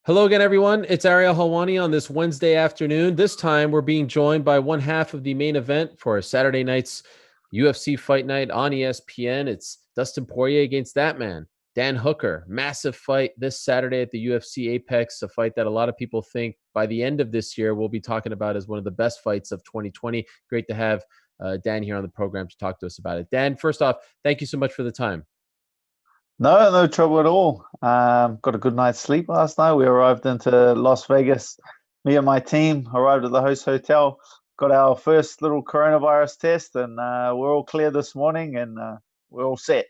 Hello again, everyone. It's Ariel Helwani on this Wednesday afternoon. This time, we're being joined by one half of the main event for Saturday night's UFC Fight Night on ESPN. It's Dustin Poirier against that man, Dan Hooker. Massive fight this Saturday at the UFC Apex, a fight that a lot of people think by the end of this year we'll be talking about as one of the best fights of 2020. Great to have Dan here on the program to talk to us about it. Dan, first off, thank you so much for the time. No trouble at all. Got a good night's sleep last night. We arrived into Las Vegas. Me and my team arrived at the host hotel, got our first little coronavirus test, and we're all clear this morning and we're all set.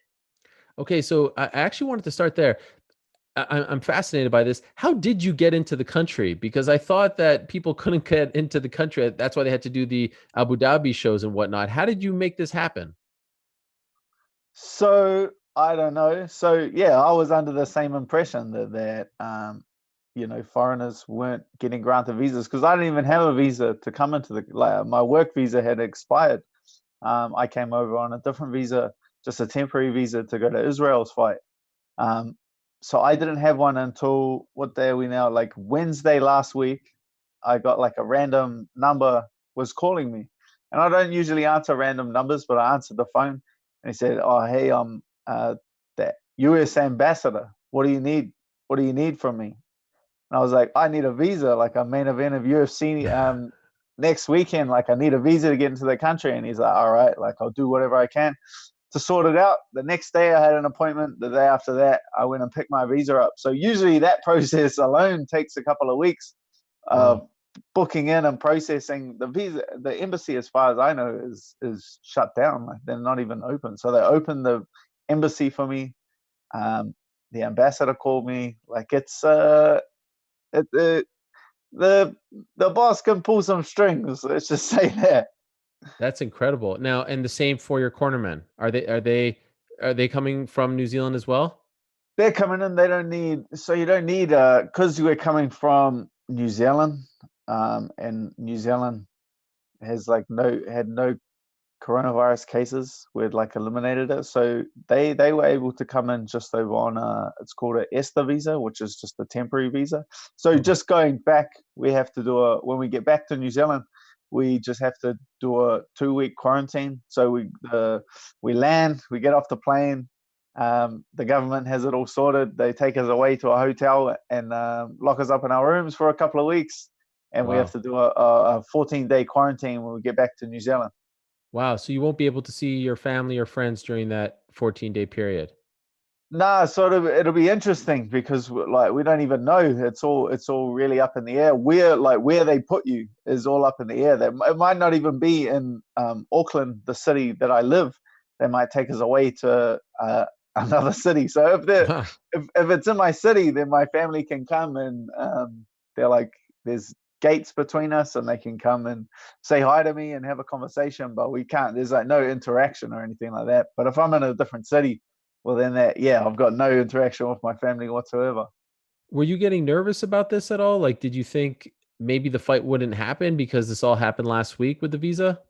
Okay, so I actually wanted to start there. I'm fascinated by this. How did you get into the country? Because I thought that people couldn't get into the country. That's why they had to do the Abu Dhabi shows and whatnot. How did you make this happen? So I don't know. So yeah, I was under the same impression that foreigners weren't getting granted visas because I didn't even have a visa to come into my work visa had expired. I came over on a different visa, just a temporary visa to go to Israel's fight. Um, so I didn't have one until what day are we now? Like Wednesday last week, I got like a random number was calling me, and I don't usually answer random numbers, but I answered the phone, and he said, "Oh, hey, I'm the U.S. ambassador. What do you need? What do you need from me?" And I was like, "I need a visa, like a main event of UFC next weekend. Like I need a visa to get into the country." And he's like, "All right, like I'll do whatever I can to sort it out." The next day I had an appointment. The day after that, I went and picked my visa up. So usually that process alone takes a couple of weeks. Uh, Wow. Booking in and processing the visa. The embassy, as far as I know, is shut down. Like they're not even open. So they opened the embassy for me. Um, the ambassador called me. Like it, it, the the boss can pull some strings. Let's just say that. That's incredible. Now, and the same for your cornermen. Are they coming from New Zealand as well? They're coming in. They don't need. So you don't need because we're coming from New Zealand, and New Zealand has like no coronavirus cases. We'd like eliminated it. So they were able to come in just over on it's called a ESTA visa, which is just a temporary visa. So Oh, just going back, we have to do a when we get back to New Zealand, we just have to do a 2 week quarantine. So we land, we get off the plane. The government has it all sorted. They take us away to a hotel and lock us up in our rooms for a couple of weeks, and we have wow. to do a 14-day quarantine when we get back to New Zealand. Wow. So you won't be able to see your family or friends during that 14-day period. Nah, sort of. It'll be interesting because like we don't even know. It's all really up in the air. Where they put you is all up in the air. It might not even be in Auckland, the city that I live. They might take us away to another city. So if it's in my city, then my family can come and they're like there's gates between us and they can come and say hi to me and have a conversation. But we can't. There's like no interaction or anything like that. But if I'm in a different city, well then I've got no interaction with my family whatsoever. Were you getting nervous about this at all? Like, did you think maybe the fight wouldn't happen because this all happened last week with the visa?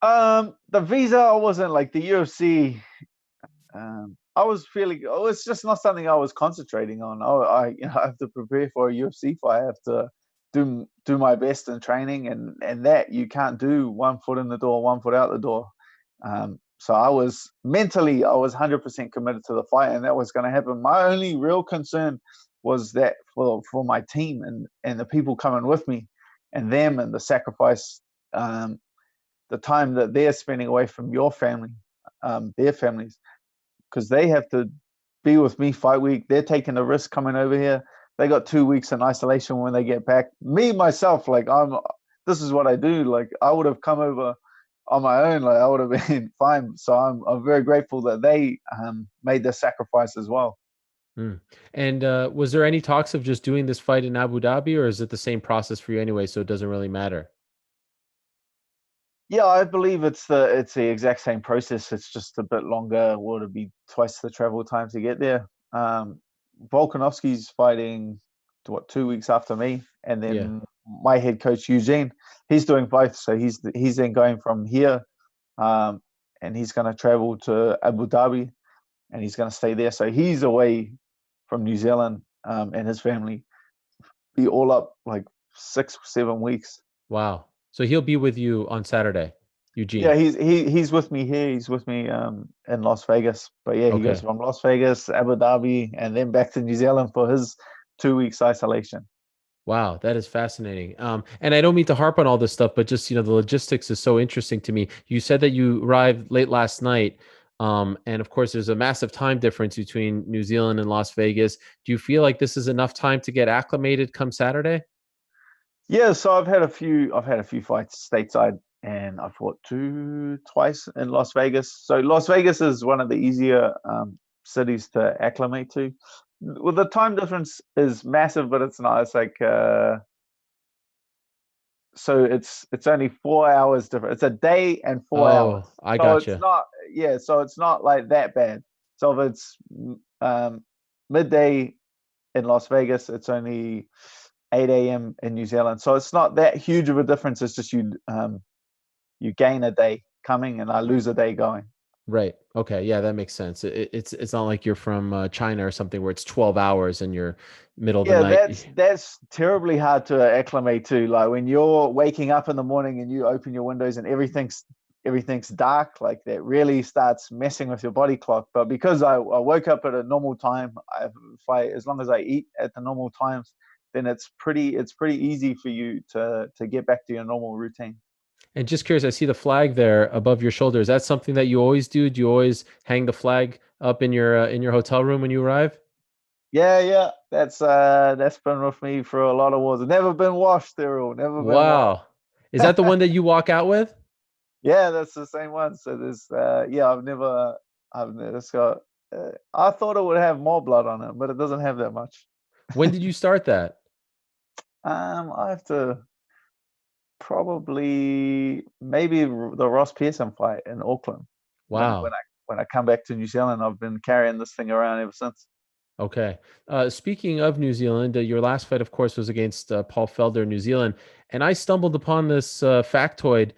The visa, I wasn't like the UFC. I was feeling, oh, it's just not something I was concentrating on. Oh, I have to prepare for a UFC fight. I have to do my best in training, and that you can't do 1 foot in the door, 1 foot out the door. So I was 100% committed to the fight, and that was going to happen. My only real concern was that for my team and the people coming with me, and them and the sacrifice, the time that they're spending away from your family, their families, because they have to be with me fight week. They're taking a risk coming over here. They got 2 weeks in isolation when they get back. Me myself, like this is what I do. Like I would have come over on my own. Like I would have been fine. So I'm very grateful that they made the sacrifice as well. Mm. And was there any talks of just doing this fight in Abu Dhabi, or is it the same process for you anyway, so it doesn't really matter? Yeah, I believe it's the exact same process. It's just a bit longer. Would it be twice the travel time to get there? Um, Volkanovski's fighting 2 weeks after me, and Yeah. then my head coach Eugene, he's doing both. So he's then going from here, um, and he's going to travel to Abu Dhabi, and he's going to stay there. So he's away from New Zealand and his family be all up like 6-7 weeks. Wow. So he'll be with you on Saturday, Eugene. Yeah, he's with me here. He's with me in Las Vegas. But yeah, he goes Okay. from Las Vegas, Abu Dhabi, and then back to New Zealand for his 2 weeks isolation. Wow, that is fascinating. And I don't mean to harp on all this stuff, but just the logistics is so interesting to me. You said that you arrived late last night, and of course, there's a massive time difference between New Zealand and Las Vegas. Do you feel like this is enough time to get acclimated come Saturday? Yeah, so I've had a few fights stateside, and I fought twice in Las Vegas. So Las Vegas is one of the easier cities to acclimate to. Well, the time difference is massive, but it's not. It's like so it's only 4 hours different. It's a day and 4 hours. Oh, I So it's gotcha. not so it's not like that bad. So if it's um, midday in Las Vegas, it's only 8 a.m. in New Zealand. So it's not that huge of a difference. It's just you gain a day coming and I lose a day going. Right. Okay. Yeah, that makes sense. It's not like you're from China or something where it's 12 hours and you're middle of the Yeah, night. that's terribly hard to acclimate to. Like when you're waking up in the morning and you open your windows and everything's dark, like that really starts messing with your body clock. But because I woke up at a normal time, as long as I eat at the normal times, then it's pretty easy for you to get back to your normal routine. And just curious, I see the flag there above your shoulder. Is that something that you always do? Do you always hang the flag up in your hotel room when you arrive? Yeah. That's been with me for a lot of wars. Never been washed, Ariel. Never been washed. Wow. Is that the one that you walk out with? Yeah, that's the same one. So there's I've never it's got I thought it would have more blood on it, but it doesn't have that much. When did you start that? I have to probably maybe the Ross Pearson fight in Auckland. When when Wow. I when I come back to New Zealand, I've been carrying this thing around ever since. Okay. Speaking of New Zealand, your last fight, of course, was against Paul Felder in New Zealand, and I stumbled upon this factoid.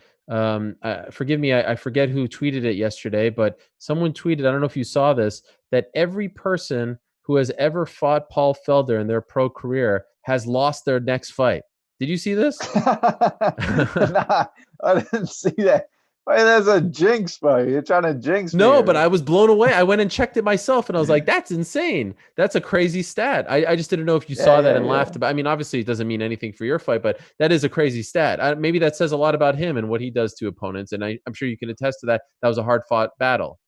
Forgive me, I forget who tweeted it yesterday, but someone tweeted. I don't know if you saw this, that every person who has ever fought Paul Felder in their pro career has lost their next fight. Did you see this? Nah, I didn't see that. Wait, there's a jinx, bro. You're trying to jinx me No, but here. I was blown away. I went and checked it myself and I was like, that's insane. That's a crazy stat. I just didn't know if you Yeah, saw that yeah, and laughed yeah. about. I mean, obviously it doesn't mean anything for your fight, but that is a crazy stat. Maybe that says a lot about him and what he does to opponents. And I'm sure you can attest to that. That was a hard fought battle.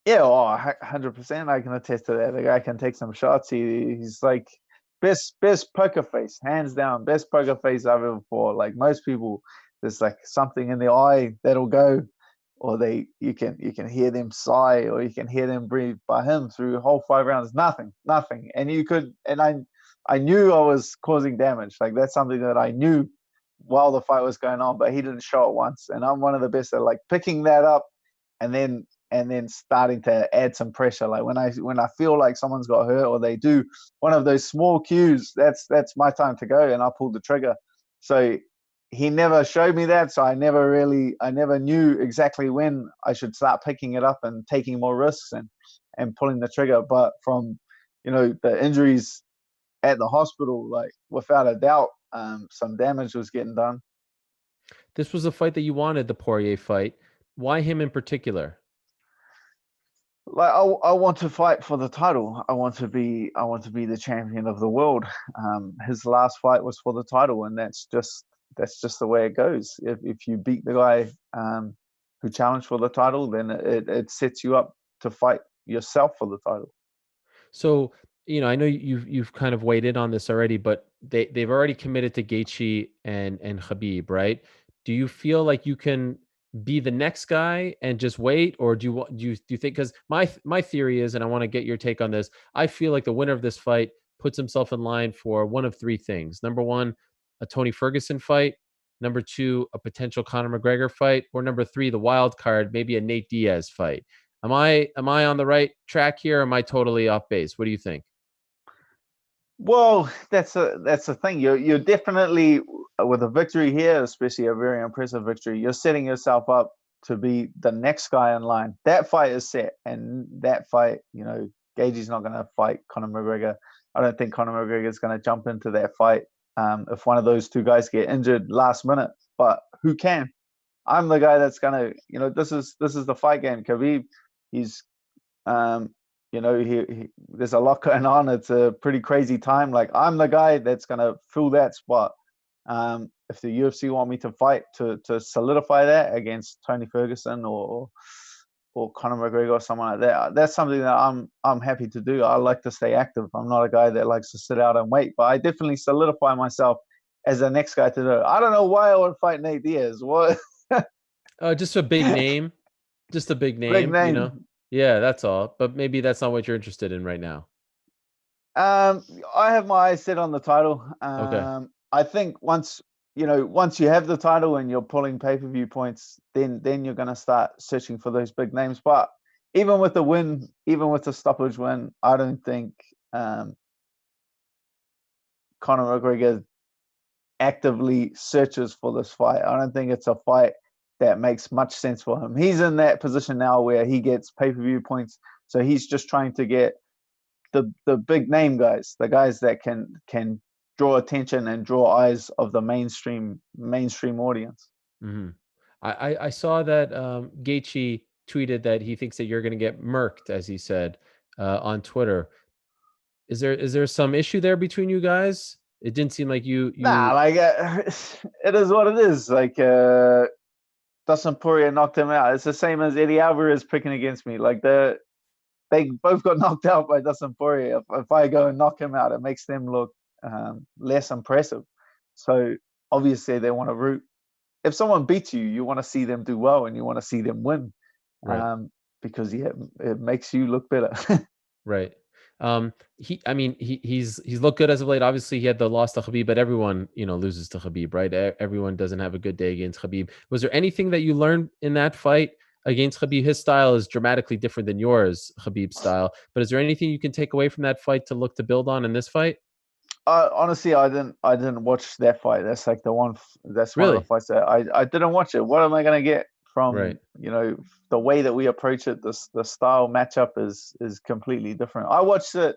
Yeah, 100%. I can attest to that. The guy can take some shots. He's like best poker face, hands down, best poker face I've ever fought. Like most people, there's like something in the eye that'll go, or you can hear them sigh, or you can hear them breathe. By him through the whole 5 rounds, nothing. And I knew I was causing damage. Like that's something that I knew while the fight was going on, but he didn't show it once. And I'm one of the best at like picking that up and then starting to add some pressure. Like when I feel like someone's got hurt or they do one of those small cues, that's my time to go, and I pull the trigger. So he never showed me that, so I never knew exactly when I should start picking it up and taking more risks and pulling the trigger. But from the injuries at the hospital, like without a doubt, some damage was getting done. This was a fight that you wanted, the Poirier fight. Why him in particular? Like I want to fight for the title. I want to be the champion of the world. His last fight was for the title, and that's just the way it goes. If you beat the guy who challenged for the title, then it sets you up to fight yourself for the title. So, I know you've kind of weighed in on this already, but they've already committed to Gaethje and Khabib, right? Do you feel like you can be the next guy and just wait, or do you think? Because my theory is, and I want to get your take on this. I feel like the winner of this fight puts himself in line for one of three things. Number one, a Tony Ferguson fight. Number two, a potential Conor McGregor fight, or number three, the wild card, maybe a Nate Diaz fight. Am I on the right track here? Or am I totally off base? What do you think? Well, that's the thing. You're definitely with a victory here, especially a very impressive victory. You're setting yourself up to be the next guy in line. That fight is set, and that fight, Gaethje's not going to fight Conor McGregor. I don't think Conor McGregor is going to jump into that fight if one of those two guys get injured last minute. But who can? I'm the guy that's going to, this is the fight game. Khabib, he's, there's a lot going on. It's a pretty crazy time. Like, I'm the guy that's going to fill that spot. If the UFC want me to fight to solidify that against Tony Ferguson or Conor McGregor or someone like that, that's something that I'm happy to do. I like to stay active. I'm not a guy that likes to sit out and wait, but I definitely solidify myself as the next guy to do it. I don't know why I would fight Nate Diaz. What? Just a big name, just a big name, Big name. Yeah, that's all. But maybe that's not what you're interested in right now. I have my eyes set on the title. Okay. I think once you have the title and you're pulling pay-per-view points, then you're going to start searching for those big names. But even with the win, even with the stoppage win, I don't think Conor McGregor actively searches for this fight. I don't think it's a fight that makes much sense for him. He's in that position now where he gets pay-per-view points, so he's just trying to get the big name guys, the guys that can draw attention and draw eyes of the mainstream audience. Mm-hmm. I saw that Gaethje tweeted that he thinks that you're going to get murked, as he said on Twitter. Is there some issue there between you guys? It didn't seem like you. Nah, like it is what it is. Like Dustin Poirier knocked him out. It's the same as Eddie Alvarez picking against me. Like they both got knocked out by Dustin Poirier. If I go and knock him out, it makes them look less impressive. So obviously they want to root. If someone beats you, you want to see them do well and you want to see them win, Right. because it makes you look better. Right. He's looked good as of late. Obviously, he had the loss to Khabib, but everyone loses to Khabib, right? Everyone doesn't have a good day against Khabib. Was there anything that you learned in that fight against Khabib? His style is dramatically different than yours, Khabib's style. But is there anything you can take away from that fight to look to build on in this fight? Honestly, I didn't watch that fight. That's like that's one of the Really? fights that I didn't watch it. What am I going to get from Right. the way that we approach it? The style matchup is completely different. I watched it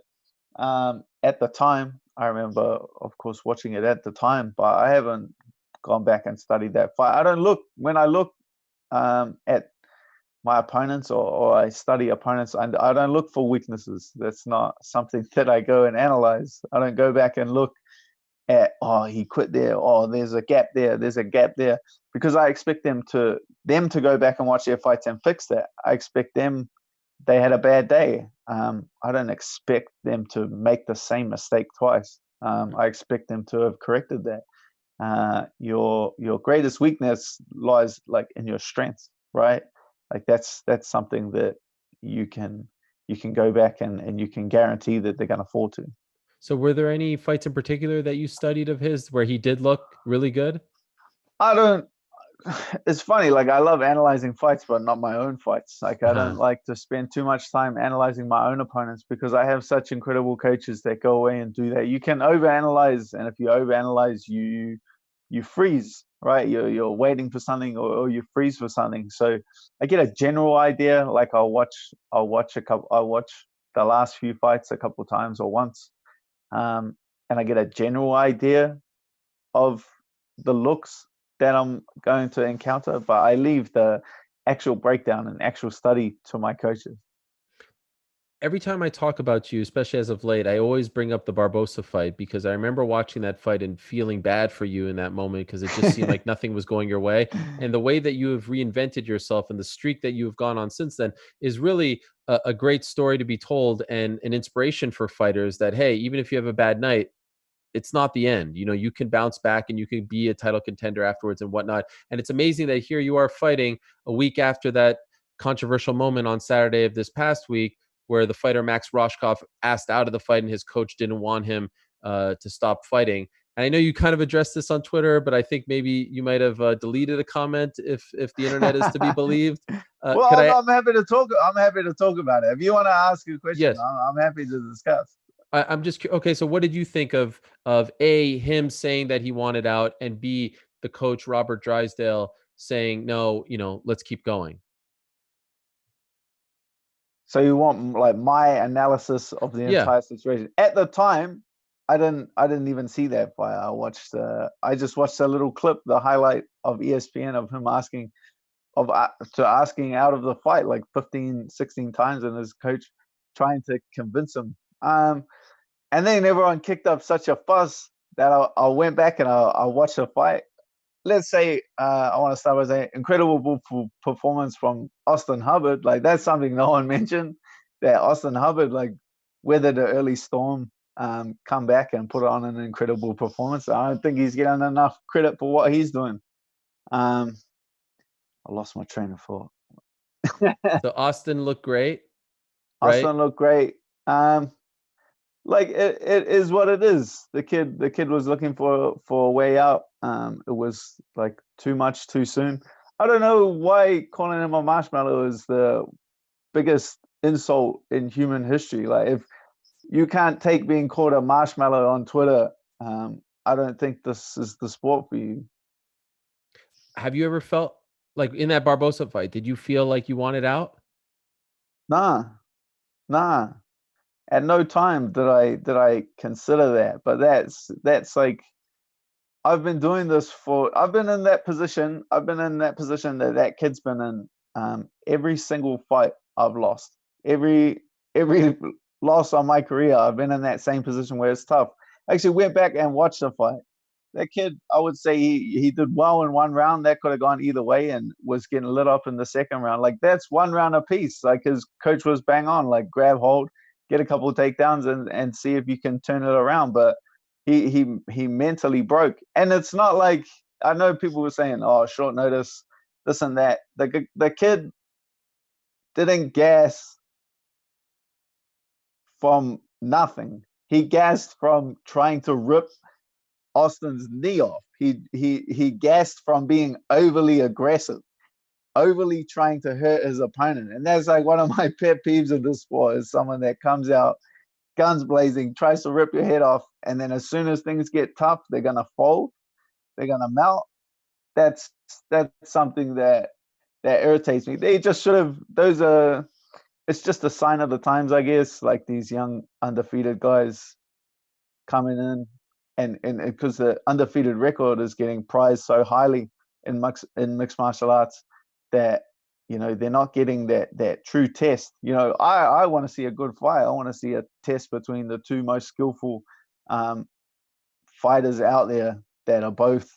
at the time. I remember, of course, watching it at the time, but I haven't gone back and studied that fight. I don't look when I look at my opponents or I study opponents, and I don't look for weaknesses. That's not something that I go and analyze. I don't go back and look at, oh, he quit there, oh, there's a gap there, because I expect them to go back and watch their fights and fix that. I expect they had a bad day. I don't expect them to make the same mistake twice. I expect them to have corrected that. Your greatest weakness lies like in your strengths, right? Like that's something that you can go back and you can guarantee that they're going to fall to. So, were there any fights in particular that you studied of his where he did look really good? I don't. It's funny. Like I love analyzing fights, but not my own fights. Like I don't like to spend too much time analyzing my own opponents because I have such incredible coaches that go away and do that. You can overanalyze, and if you overanalyze, you freeze, right? You're waiting for something, or you freeze for something. So I get a general idea. Like I'll watch the last few fights a couple of times or once, and I get a general idea of the looks that I'm going to encounter, but I leave the actual breakdown and actual study to my coaches. Every time I talk about you, especially as of late, I always bring up the Barboza fight because I remember watching that fight and feeling bad for you in that moment because it just seemed like nothing was going your way. And the way that you have reinvented yourself and the streak that you have gone on since then is really a great story to be told and an inspiration for fighters that, hey, even if you have a bad night, it's not the end. You can bounce back and you can be a title contender afterwards and whatnot. And it's amazing that here you are fighting a week after that controversial moment on Saturday of this past week where the fighter Max Roshkov asked out of the fight and his coach didn't want him to stop fighting. And I know you kind of addressed this on Twitter, but I think maybe you might have deleted a comment if the internet is to be believed. Well, I'm happy to talk. I'm happy to talk about it. If you want to ask a question, Yes. I'm happy to discuss. I'm just okay. So, what did you think of A, him saying that he wanted out, and B, the coach Robert Drysdale saying no, let's keep going? So you want like my analysis of the Yeah. entire situation. At the time, I didn't even see that fight. I just watched a little clip, the highlight of ESPN of him asking out of the fight like 15, 16 times, and his coach trying to convince him. And then everyone kicked up such a fuss that I went back and I watched the fight. Let's say I want to start with an incredible performance from Austin Hubbard. Like that's something no one mentioned. That Austin Hubbard like weathered the early storm, come back and put on an incredible performance. I don't think he's getting enough credit for what he's doing. I lost my train of thought. So Austin looked great, right? Austin looked great. Like it is what it is. The kid was looking for a way out. It was like too much too soon. I don't know why calling him a marshmallow is the biggest insult in human history. Like if you can't take being called a marshmallow on Twitter, I don't think this is the sport for you. Have you ever felt like in that Barboza fight, did you feel like you wanted out? Nah. At no time did I consider that. But that's like I've been doing this I've been in that position. I've been in that position that kid's been in. Every single fight I've lost. Every loss on my career, I've been in that same position where it's tough. I actually went back and watched the fight. That kid, I would say he did well in one round. That could have gone either way and was getting lit up in the second round. Like that's one round apiece. Like his coach was bang on, like grab hold, get a couple of takedowns and see if you can turn it around. But he mentally broke. And it's not like, I know people were saying, oh, short notice, this and that. The kid didn't gas from nothing. He gassed from trying to rip Austin's knee off. He gassed from being overly aggressive, overly trying to hurt his opponent. And that's like one of my pet peeves of this sport is someone that comes out guns blazing, tries to rip your head off, and then as soon as things get tough, they're gonna fold, they're gonna melt. That's something that irritates me. They just should have it's just a sign of the times, I guess, like these young undefeated guys coming in and because the undefeated record is getting prized so highly in mixed martial arts that they're not getting that true test. I want to see a good fight. I want to see a test between the two most skillful fighters out there that are both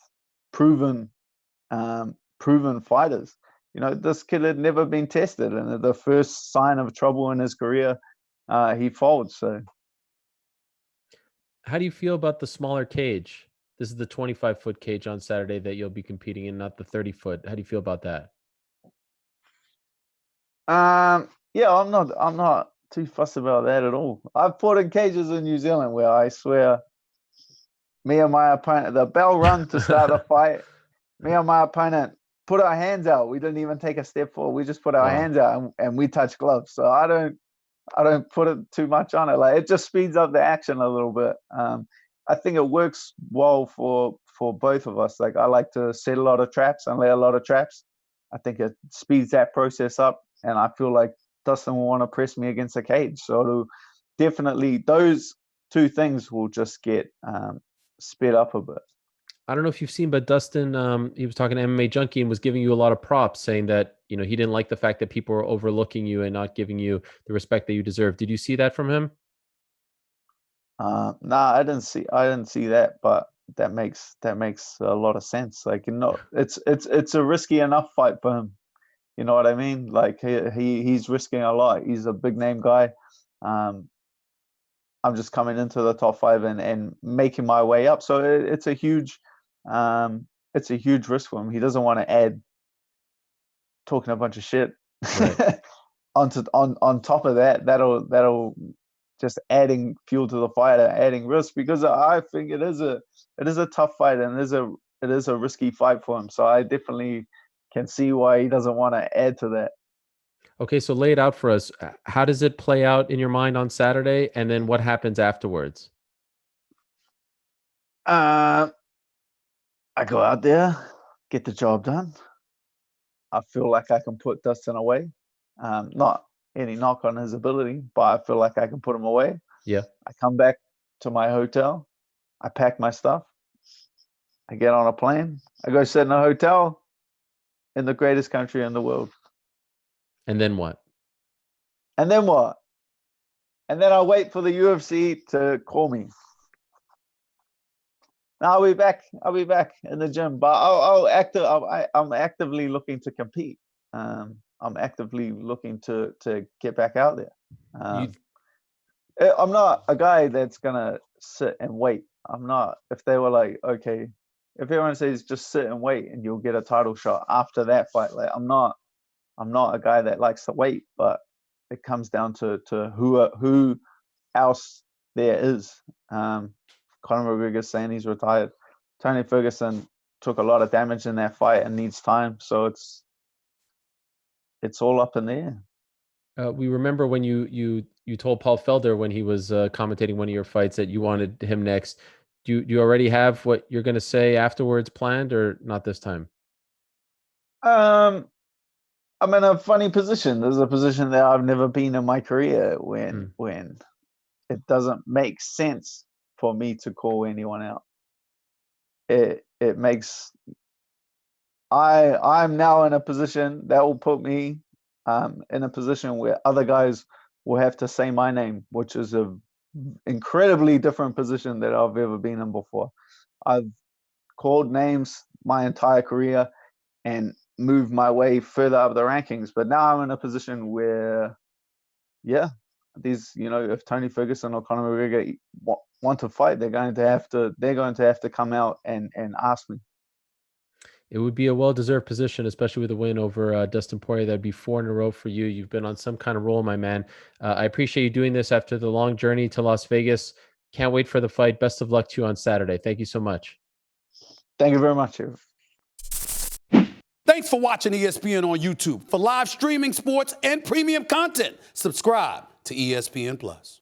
proven fighters. This kid had never been tested, and at the first sign of trouble in his career, he folds. So How do you feel about the smaller cage? This is the 25-foot cage on Saturday that you'll be competing in, not the 30-foot. How do you feel about that? Yeah, I'm not too fussed about that at all. I've fought in cages in New Zealand where I swear me and my opponent, the bell rung to start the fight. Me and my opponent put our hands out. We didn't even take a step forward. We just put our hands out and we touch gloves. So I don't put it too much on it. Like it just speeds up the action a little bit. I think it works well for both of us. Like I like to set a lot of traps and lay a lot of traps. I think it speeds that process up, and I feel like Dustin will want to press me against the cage. So it'll definitely, those two things will just get sped up a bit. I don't know if you've seen, but Dustin, he was talking to MMA Junkie and was giving you a lot of props, saying that he didn't like the fact that people were overlooking you and not giving you the respect that you deserve. Did you see that from him? No, I didn't see that, but that makes a lot of sense. Like it's a risky enough fight for him. You know what I mean? Like he's risking a lot. He's a big name guy. I'm just coming into the top 5 and making my way up. So it's a huge risk for him. He doesn't want to add talking a bunch of shit Right. on top of that. That'll just adding fuel to the fire, adding risk, because I think it is a tough fight and it is a risky fight for him. So I definitely can see why he doesn't want to add to that. Okay, so lay it out for us. How does it play out in your mind on Saturday, and then what happens afterwards? I go out there, get the job done. I feel like I can put Dustin away. Not any knock on his ability, but I feel like I can put him away. Yeah. I come back to my hotel. I pack my stuff. I get on a plane. I go sit in a hotel in the greatest country in the world. And then what? And then what? And then I wait for the UFC to call me. Now I'll be back. I'll be back in the gym, but I'm actively looking to compete. I'm actively looking to get back out there. I'm not a guy that's gonna sit and wait. I'm not. If they were like, okay, if everyone says just sit and wait and you'll get a title shot after that fight, like I'm not a guy that likes to wait. But it comes down to who else there is. Conor McGregor saying he's retired. Tony Ferguson took a lot of damage in that fight and needs time. So it's all up in the air. We remember when you told Paul Felder when he was commentating one of your fights that you wanted him next. Do you already have what you're going to say afterwards planned, or not this time? I'm in a funny position. There's a position that I've never been in my career when it doesn't make sense for me to call anyone out. It makes I'm now in a position that will put me in a position where other guys will have to say my name, which is a incredibly different position that I've ever been in before. I've called names my entire career and moved my way further up the rankings, but now I'm in a position where, if Tony Ferguson or Conor McGregor want to fight, they're going to have to come out and ask me. It would be a well-deserved position, especially with a win over Dustin Poirier. That'd be 4 in a row for you. You've been on some kind of roll, my man. I appreciate you doing this after the long journey to Las Vegas. Can't wait for the fight. Best of luck to you on Saturday. Thank you so much. Thank you very much. Thanks for watching ESPN on YouTube. For live streaming sports and premium content, subscribe to ESPN+.